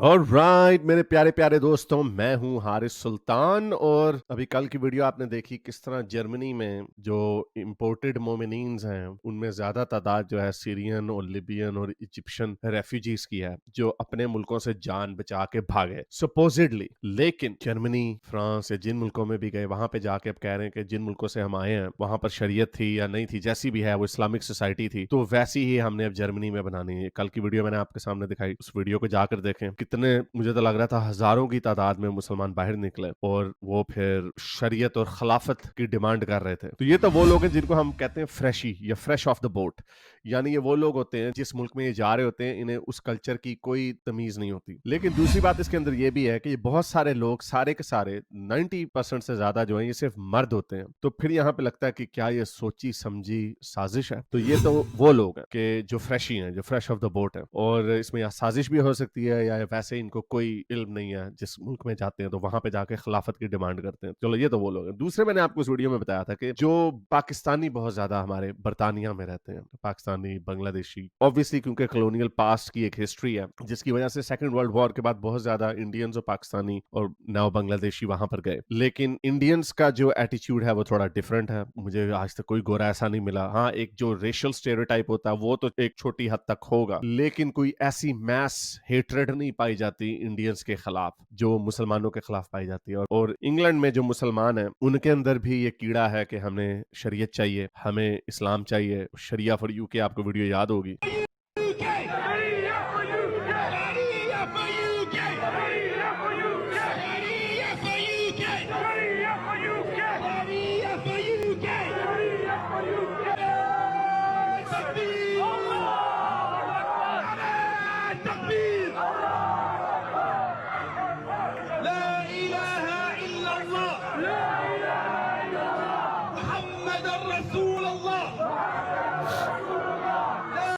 Alright मेरे प्यारे प्यारे दोस्तों, मैं हूं हारिस सुल्तान। और अभी कल की वीडियो आपने देखी किस तरह जर्मनी में जो इंपोर्टेड मोमिनीन्स हैं उनमें ज्यादा तादाद जो है सीरियन और लिबियन और इजिप्शियन रेफ्यूजीज की है जो अपने मुल्कों से जान बचा के भागे सपोजिडली। लेकिन जर्मनी, फ्रांस या जिन मुल्कों में भी गए वहां पे जाके अब कह रहे हैं कि जिन मुल्कों से हम आए हैं वहां पर शरीयत थी या नहीं थी, जैसी भी है वो इस्लामिक सोसाइटी थी, तो वैसी ही हमने अब जर्मनी में बनानी है। कल की वीडियो मैंने आपके सामने दिखाई, उस वीडियो को जाकर देखें। कितने, मुझे तो लग रहा था हजारों की तादाद में मुसलमान बाहर निकले और वो फिर शरीयत और खिलाफत की डिमांड कर रहे थे। तो ये तो वो लोग हैं जिनको हम कहते हैं फ्रेशी या फ्रेश ऑफ द बोट, यानी ये वो लोग होते हैं जिस मुल्क में ये जा रहे होते हैं इन्हें उस कल्चर की कोई तमीज नहीं होती। लेकिन दूसरी बात इसके अंदर ये भी है कि ये बहुत सारे लोग, सारे के सारे 90% से ज्यादा जो है ये सिर्फ मर्द होते हैं। तो फिर यहाँ पे लगता है कि क्या ये सोची समझी साजिश है? तो ये तो वो लोग हैं कि जो फ्रेशी हैं, जो फ्रेश ऑफ द बोट है, और इसमें या साजिश भी हो सकती है या वैसे इनको कोई इल्म नहीं है, जिस मुल्क में जाते हैं तो वहां पे जाके खिलाफत की डिमांड करते हैं। चलो ये तो वो लोग हैं। दूसरे, मैंने आपको इस वीडियो में बताया था कि जो पाकिस्तानी बहुत ज्यादा हमारे बरतानिया में रहते हैं, पाकिस्तानी, बांग्लादेशी, ऑब्वियसली क्योंकि कॉलोनियल पास्ट की एक हिस्ट्री है जिसकी वजह से सेकंड वर्ल्ड वॉर के बाद बहुत ज्यादा इंडियंस और पाकिस्तानी और नाउ बांग्लादेशी वहां पर गए। लेकिन इंडियंस का जो एटीट्यूड है वो थोड़ा डिफरेंट है। मुझे आज तक कोई गोरा ऐसा नहीं मिला। हाँ, एक जो रेशियल स्टेरियोटाइप होता है वो तो एक छोटी हद तक होगा, लेकिन कोई ऐसी मैस हेट्रेड नहीं पाई जाती इंडियंस के खिलाफ जो मुसलमानों के खिलाफ पाई जाती है। और इंग्लैंड में जो मुसलमान हैं उनके अंदर भी ये कीड़ा है कि हमें शरीयत चाहिए, हमें इस्लाम चाहिए। शरिया फॉर यूके आपको वीडियो याद होगी।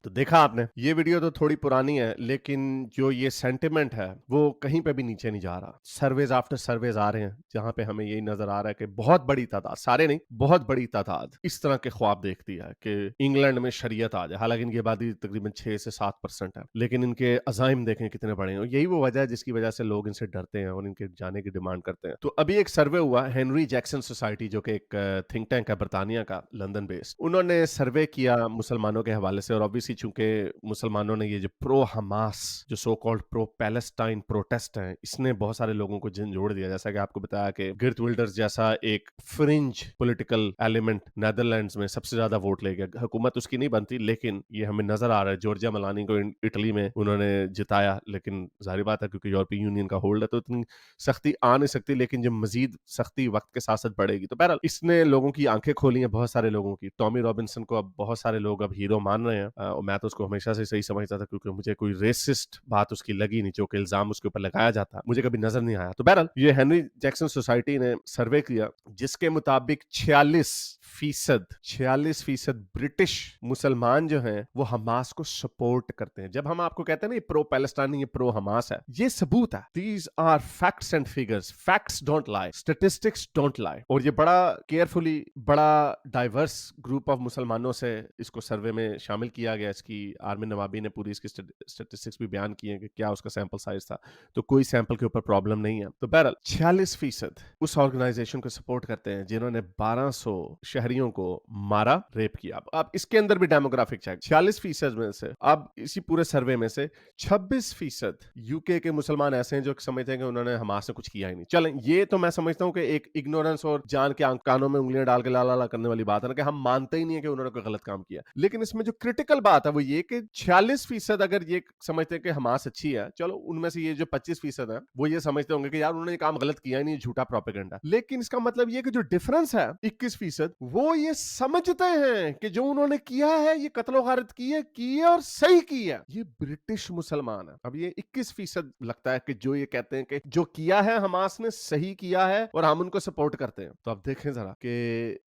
तो देखा आपने, ये वीडियो तो थोड़ी पुरानी है लेकिन जो ये सेंटिमेंट है वो कहीं पे भी नीचे नहीं जा रहा। सर्वेज आफ्टर सर्वेज आ रहे हैं जहां पे हमें यही नजर आ रहा है कि बहुत बड़ी तादाद, सारे नहीं, बहुत बड़ी तादाद इस तरह के ख्वाब देखती है कि इंग्लैंड में शरीयत आ जाए। हालांकि इनकी आबादी तकरीबन 6 से 7% है, लेकिन इनके अजाइम देखें कितने बड़े हैं। यही वो वजह है जिसकी वजह से लोग इनसे डरते हैं और इनके जाने की डिमांड करते हैं। तो अभी एक सर्वे हुआ, हेनरी जैक्सन सोसाइटी जो कि एक थिंक टैंक है बरतानिया का, लंदन बेस्ड, उन्होंने सर्वे किया मुसलमानों के हवाले से। और ऑब्वियसली चूंकि मुसलमानों ने ये जो प्रो हमास, जो so called pro Palestine protest है, इसने बहुत सारे लोगों को झंझोड़ दिया। जैसा कि आपको बताया कि गिर्ट विल्डर्स जैसा एक फ्रिंज पॉलिटिकल एलिमेंट नेदरलैंड्स में सबसे ज्यादा वोट ले गया। हुकूमत उसकी नहीं बनती, लेकिन ये हमें नजर आ रहा है। जॉर्जिया मेलोनी को इटली में उन्होंने जिताया, लेकिन जाहिर बात है क्योंकि यूरोपीय यूनियन का होल्ड है तो इतनी सख्ती आ नहीं सकती, लेकिन जब मजीद सख्ती वक्त के साथ साथ बढ़ेगी तो बहरहाल इसने लोगों की आंखें खोली हैं, बहुत सारे लोगों की। टॉमी रॉबिन्सन को अब बहुत सारे लोग अब हीरो मान रहे हैं, और मैं तो उसको हमेशा से सही समझता था क्योंकि मुझे कोई रेसिस्ट बात उसकी लगी नहीं, जो कि इल्जाम उसके ऊपर लगाया जाता मुझे कभी नजर नहीं आया। तो बहरहाल ये हेनरी जैक्सन सोसाइटी ने सर्वे किया जिसके मुताबिक 46% ब्रिटिश मुसलमान जो हैं वो हमास को सपोर्ट करते हैं। जब हम आपको कहते हैं ना ये प्रो पैलेस्टाइन, ये प्रो हमास है, ये सबूत है। These are facts and figures, facts don't lie, statistics don't lie. और ये बड़ा केयरफुली, बड़ा डाइवर्स ग्रुप ऑफ मुसलमानों से इसको सर्वे में शामिल किया गया। इसकी आर्मी नवाबी ने पूरी इसकी स्टैटिस्टिक्स भी बयान किए कि क्या उसका सैंपल साइज था, तो कोई सैंपल के ऊपर प्रॉब्लम नहीं है। तो बहरहाल 46% उस ऑर्गेनाइजेशन को सपोर्ट करते हैं जिन्होंने 1200 शहरियों को मारा, रेप किया। अब इसके अंदर भी डेमोग्राफिक चेक, 46% में से, अब इसी पूरे सर्वे में से 26% यूके के मुसलमान ऐसे हैं जो समझते हैं कि उन्होंने हमास से कुछ किया ही नहीं। चलें, ये तो मैं समझता हूं कि एक इग्नोरेंस और जान के कानों में उंगलियां डाल के ला ला ला करने वाली बात है ना, कि हम मानते ही नहीं है कि उन्होंने कोई गलत काम किया। लेकिन इसमें जो क्रिटिकल बात है वो ये कि 46% अगर ये समझते हैं कि हमास अच्छी है, चलो उनमें से ये जो 25% है वो ये समझते होंगे कि यार उन्होंने ये काम गलत किया ही नहीं, झूठा प्रोपेगेंडा। लेकिन इसका मतलब ये कि जो डिफरेंस है 21%, वो ये समझते हैं कि जो उन्होंने किया है, ये कत्लो गारत की है और सही की है, ये ब्रिटिश मुसलमान है। अब ये 21% लगता है कि जो ये कहते हैं कि जो किया है हमास ने सही किया है और हम उनको सपोर्ट करते हैं। तो अब देखें जरा कि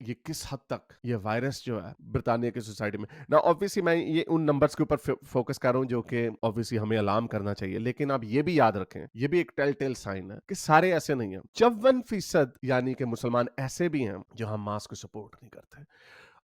ये किस हद तक ये वायरस जो है ब्रिटानिया की सोसाइटी में ना, ऑब्वियसली मैं ये उन नंबर्स के ऊपर फोकस कर रहा हूं जो कि ऑब्वियसली हमें अलार्म करना चाहिए, लेकिन आप ये भी याद रखें, ये भी एक टेल टेल साइन है कि सारे ऐसे नहीं है। 54% यानी कि मुसलमान ऐसे भी हैं जो हमास को सपोर्ट नहीं करते।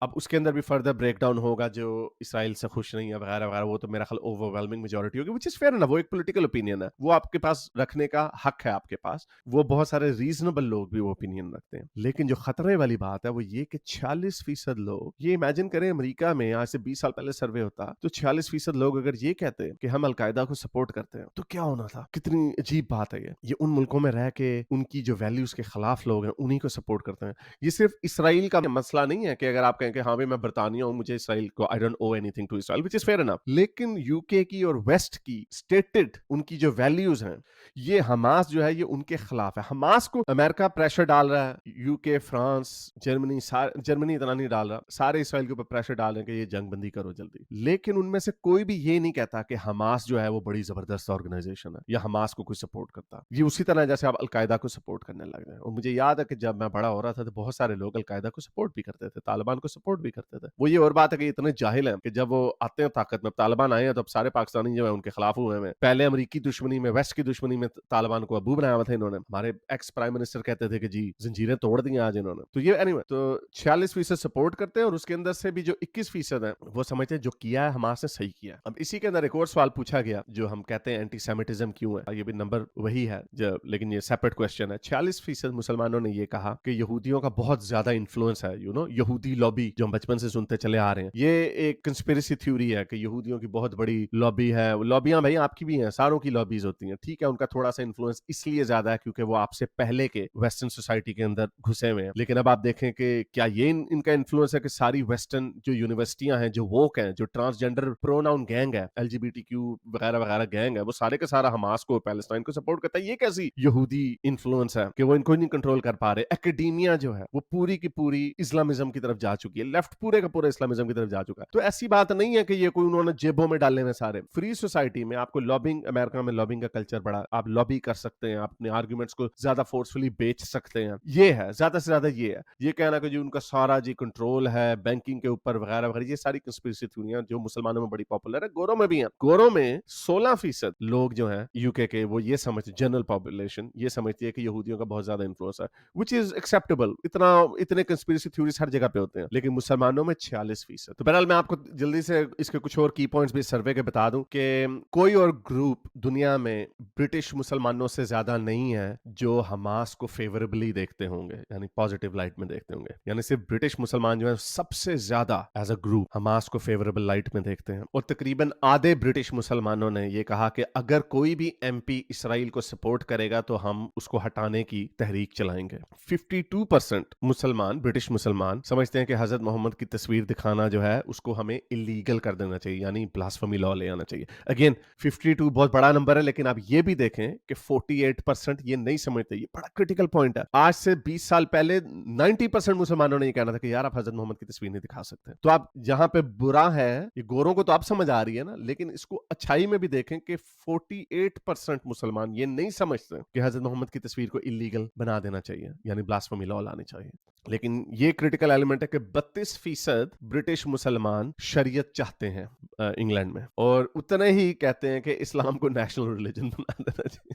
اب اس کے اندر بھی فردر بریک ڈاؤن ہوگا جو اسرائیل سے خوش نہیں ہے وغیرہ وغیرہ، وہ تو میرا خیال اوورwhelming میجورٹی ہوگی، which is fair enough، وہ ایک پولیٹیکل اوپینین ہے، وہ آپ کے پاس رکھنے کا حق ہے، آپ کے پاس وہ بہت سارے ریزنیبل لوگ بھی وہ اوپینین رکھتے ہیں۔ لیکن جو خطرے والی بات ہے وہ یہ کہ 46% لوگ، یہ امیجن کریں امریکہ میں آج سے 20 سال پہلے سروے ہوتا تو 46% لوگ اگر یہ کہتے کہ ہم القاعدہ کو سپورٹ کرتے ہیں تو کیا ہونا تھا؟ کتنی عجیب بات ہے یہ ان ملکوں میں رہ کے ان کی جو ویلیوز کے خلاف لوگ ہیں انہی کو سپورٹ کرتے ہیں۔ یہ صرف اسرائیل کا مسئلہ نہیں ہے کہ اگر آپ کہیں کہ ہاں بھائی میں برطانیہ ہوں، مجھے اسرائیل کو I don't owe anything to Israel, which is fair enough، لیکن یو کے کی اور ویسٹ کی اسٹیٹڈ ان کی جو ویلیوز ہیں، یہ حماس جو ہے یہ ان کے خلاف ہے۔ حماس کو امریکہ پریشر ڈال رہا ہے، یو کے، فرانس، جرمنی، جرمنی اتنا نہیں ڈال رہا، سارے اسرائیل کے اوپر پریشر ڈال رہے ہیں کہ یہ جنگ بندی کرو جلدی، لیکن ان میں سے کوئی بھی یہ نہیں کہتا کہ حماس جو ہے وہ بڑی زبردست آرگنائزیشن ہے یا حماس کو کوئی سپورٹ کرتا۔ یہ اسی طرح جیسے آپ القاعدہ کو سپورٹ کرنے لگ رہے ہیں، اور مجھے یاد ہے کہ جب میں بڑا ہو رہا تھا تو بہت سارے لوگ القاعدہ کو سپورٹ بھی کرتے تھے، طالبان کو سپورٹ بھی کرتے تھے۔ وہ یہ اور بات ہے کہ اتنے جاہل ہیں کہ جب وہ آتے ہیں طاقت میں، طالبان آئے ہیں تو اب سارے پاکستانی جو ہیں ان کے خلاف ہوئے ہیں۔ پہلے امریکی دشمنی میں، ویسٹ کی دشمنی میں طالبان کو ابو بنایا ہوا تھا انہوں نے، ہمارے ایکس پرائم منسٹر کہتے تھے کہ جی زنجیریں توڑ دی آج انہوں نے۔ تو یہ اینی وے، تو 46% سپورٹ کرتے ہیں اور اس کے اندر سے بھی جو 21% ہیں وہ سمجھتے ہیں جو کیا ہے حماس نے صحیح کیا ہے۔ اب اسی کے اندر ایک اور سوال پوچھا گیا جو ہم کہتے ہیں اینٹی سیمیٹزم کیوں ہے، یہ بھی نمبر وہی ہے لیکن یہ سیپریٹ کوسچن ہے۔ 46% مسلمانوں نے یہ کہا کہ یہودیوں کا بہت زیادہ انفلوئنس ہے، یہودی لابی جو ہم بچپن سے سنتے چلے آ رہے ہیں، یہ ایک کنسپیریسی تھیوری ہے کہ یہودیوں کی بہت بڑی لابی ہے۔ لابیاں بھائی آپ کی بھی ہیں، ساروں کی لابیز ہوتی ہیں، ٹھیک ہے، ان کا تھوڑا سا انفلوئنس اس لیے زیادہ ہے کیونکہ وہ آپ سے پہلے کے ویسٹرن سوسائٹی کے اندر گھسے ہوئے ہیں۔ لیکن اب آپ دیکھیں کہ کیا یہ ان کا انفلوئنس ہے کہ ساری ویسٹرن جو یونیورسٹیاں ہیں، جو ووک ہیں، جو ٹرانسجینڈر پروناؤن گینگ ہے، LGBTQ وغیرہ وغیرہ گینگ ہے، وہ سارے کا سارا حماس کو، پیلسٹائن کو سپورٹ کرتا ہے؟ یہ کیسی یہودی انفلوئنس ہے کہ وہ ان کو نہیں کنٹرول کر پا رہے؟ ایکیڈیمیا جو ہے وہ پوری کی پوری اسلامزم کی طرف جا چکی ہے، لیفٹ پورے کا پورا اسلامزم کی طرف جا چکا ہے۔ تو ایسی بات نہیں ہے کہ یہ کوئی انہوں نے جیبوں میں ڈالے ہوئے سارے۔ فری سوسائٹی میں آپ کو لابنگ، امریکہ میں لابنگ کا کلچر بڑا، آپ لابی کر سکتے ہیں، اپنے آرگومنٹس کو زیادہ فورسفلی بیچ سکتے ہیں، یہ ہے زیادہ سے زیادہ یہ ہے۔ یہ کہنا کہ جو ان کا سارا جی کنٹرول ہے بینکنگ کے اوپر وغیرہ وغیرہ، یہ ساری کنسپیریسی تھیوریاں جو مسلمانوں میں بڑی پاپولر ہے، گوروں میں بھی ہیں۔ گوروں میں 16% لوگ جو ہیں یو کے وہ یہ سمجھتے، جنرل پاپولیشن یہ سمجھتی ہے کہ یہودیوں کا بہت زیادہ انفلوئنس ہے، which is acceptable۔ اتنے کنسپیریسی تھیوریز ہر جگہ پہ ہوتے ہیں، لیکن مسلمانوں میں 46%۔ تو بہرحال میں آپ کو جلدی سے اس کے کچھ اور کی پوائنٹس بھی سروے کے بتا دوں کہ کوئی اور گروپ دنیا میں برٹش مسلمانوں سے زیادہ نہیں ہے جو حماس کو فیوریبلی دیکھتے ہوں گے، یعنی پازیٹیو لائٹ میں دیکھتے ہوں گے، یعنی صرف برٹش مسلمان جو ہیں سب سے زیادہ ایز اے گروپ حماس کو فیوریبل لائٹ میں دیکھتے ہیں۔ اور تقریباً آدھے برٹش مسلمانوں نے یہ کہا کہ اگر کوئی بھی MP اسرائیل کو سپورٹ کرے گا تو ہم اس کو ہٹانے کی تحریک چلائیں گے۔ 52% مسلمان، برٹش مسلمان سمجھتے ہیں کہ حضرت محمد کی تصویر دکھانا جو ہے اس کو ہمیں اللیگل کر دینا چاہیے، یعنی بلاسفمی لا لے آنا چاہیے۔ اگین 52 بہت بڑا نمبر ہے، لیکن آپ یہ بھی دیکھیں کہ 48% یہ نہیں سمجھتے۔ یہ بڑا کریٹیکل پوائنٹ ہے۔ آج سے 20 سال پہلے 90% مسلمانوں نے یہ کہنا تھا کہ یار آپ حضرت محمد کی تصویر نہیں دکھا سکتے۔ تو آپ جہاں پہ برا ہے یہ گوروں کو تو اب سمجھ آ رہی ہے نا، لیکن اس کو اچھائی میں بھی دیکھیں کہ 48% مسلمان یہ نہیں سمجھتے کہ حضرت محمد کی تصویر کو اللیگل بنا دینا چاہیے، یعنی بلاسفمی لا لانی چاہیے۔ لیکن یہ کریٹیکل ایلیمنٹ ہے کہ 32% برٹش مسلمان شریعت چاہتے ہیں انگلینڈ میں، اور اتنے ہی کہتے ہیں کہ اسلام کو نیشنل ریلیجن بنا دینا چاہیے۔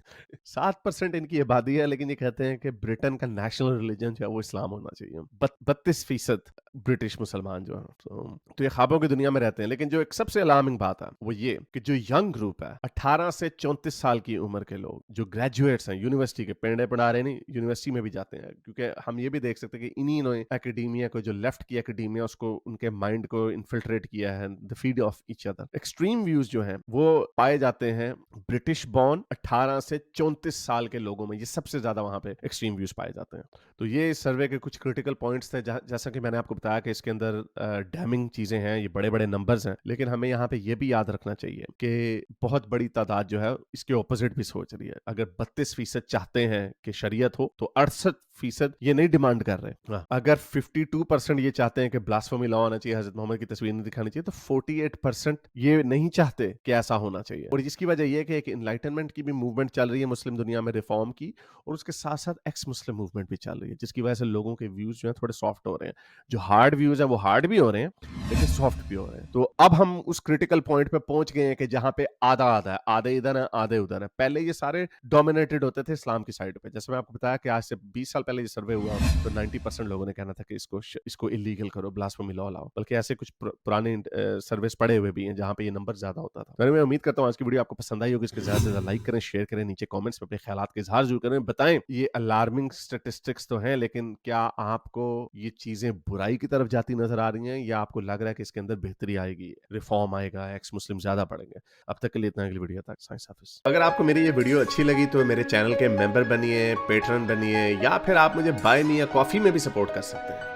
7% ان کی آبادی ہے، لیکن یہ کہتے ہیں کہ برٹن کا نیشنل ریلیجن جو ہے وہ اسلام ہونا چاہیے۔ 32% برٹش مسلمان جو ہیں تو یہ خوابوں کی دنیا میں رہتے ہیں۔ لیکن جو ایک سب سے الارمنگ بات ہے وہ یہ کہ جو ینگ گروپ ہے 18 سے 34 سال کی عمر کے لوگ جو گریجویٹس ہیں، یونیورسٹی کے پڑھنے پڑھا رہے نہیں، یونیورسٹی میں بھی جاتے ہیں، کیونکہ ہم یہ بھی دیکھ سکتے ہیں کہ انہی نے اکیڈیمیا کو، جو لیفٹ کی اکیڈیمیا، اس کو ان کے مائنڈ کو انفلٹریٹ کیا ہے، the feed of each other۔ Extreme views جو ہیں وہ پائے جاتے ہیں برٹش بورن 18 سے 34 سال کے لوگوں میں، یہ سب سے زیادہ وہاں پہ ایکسٹریم ویوز پائے جاتے ہیں۔ تو یہ سروے کے کچھ کریٹیکل پوائنٹس تھے، جیسا کہ میں نے آپ کو بتایا کہ اس کے اندر ڈیمنگ چیزیں ہیں، یہ بڑے بڑے نمبرز ہیں، لیکن ہمیں یہاں پہ یہ بھی یاد رکھنا چاہیے کہ بہت بڑی تعداد جو ہے اس کے اپوزٹ بھی سوچ رہی ہے۔ اگر 32% چاہتے ہیں کہ شریعت ہو تو 68% یہ نہیں ڈیمانڈ کر رہے۔ اگر 52% یہ چاہتے ہیں کہ بلاسفمی لا ہونا چاہیے، حضرت محمد کی تصویر نہیں دکھانی چاہیے، تو 48% یہ نہیں چاہتے کہ ایسا ہونا چاہیے۔ اور جس کی وجہ یہ کہ ایک انلائٹنمنٹ کی بھی موومنٹ چل رہی ہے مسلم دنیا میں، ریفارم کی، اور اس کے ساتھ ساتھ ایکس مسلم موومنٹ بھی چل رہی ہے، جس کی وجہ سے لوگوں کے ویوز جو ہیں تھوڑے سافٹ ہو رہے ہیں۔ جو हार्ड व्यूज है वो हार्ड भी हो रहे हैं लेकिन सॉफ्ट भी हो रहे हैं। तो अब हम उस क्रिटिकल पॉइंट पे पहुंच गए हैं कि जहां पे आधा आधा है, आधे इधर है आधे उधर है। पहले ये सारे डोमिनेटेड होते थे इस्लाम की साइड पे। जैसे मैं आपको बताया कि आज से 20 साल पहले ये सर्वे हुआ तो 90% लोगों ने कहना था कि इसको इलीगल करो, ब्लास्फेमी लॉ लाओ। बल्कि ऐसे कुछ पुराने सर्वेस पड़े हुए भी हैं जहां पे ये नंबर ज्यादा होता था। मैं उम्मीद करता हूँ आज की वीडियो आपको पसंद आई होगी। इसके ज्यादा से ज्यादा लाइक करें, शेयर करें, नीचे कमेंट्स में अपने ख्यालात के इजहार जरूर करें। बताएं ये अलार्मिंग स्टैटिस्टिक्स तो हैं, लेकिन क्या आपको ये चीजें बुराई की तरफ जाती नजर आ रही हैं या आपको लग रहा है कि इसके अंदर बेहतरी आएगी, रिफॉर्म आएगा, एक्स मुस्लिम ज्यादा बढ़ेंगे? अब तक के लिए इतना, अगली वीडियो तक साइंस हाफिज। अगर आपको मेरी ये वीडियो अच्छी लगी तो मेरे चैनल के मेंबर बनिए, पेट्रन बनिए, या फिर आप मुझे बाय मी या कॉफी में भी सपोर्ट कर सकते हैं।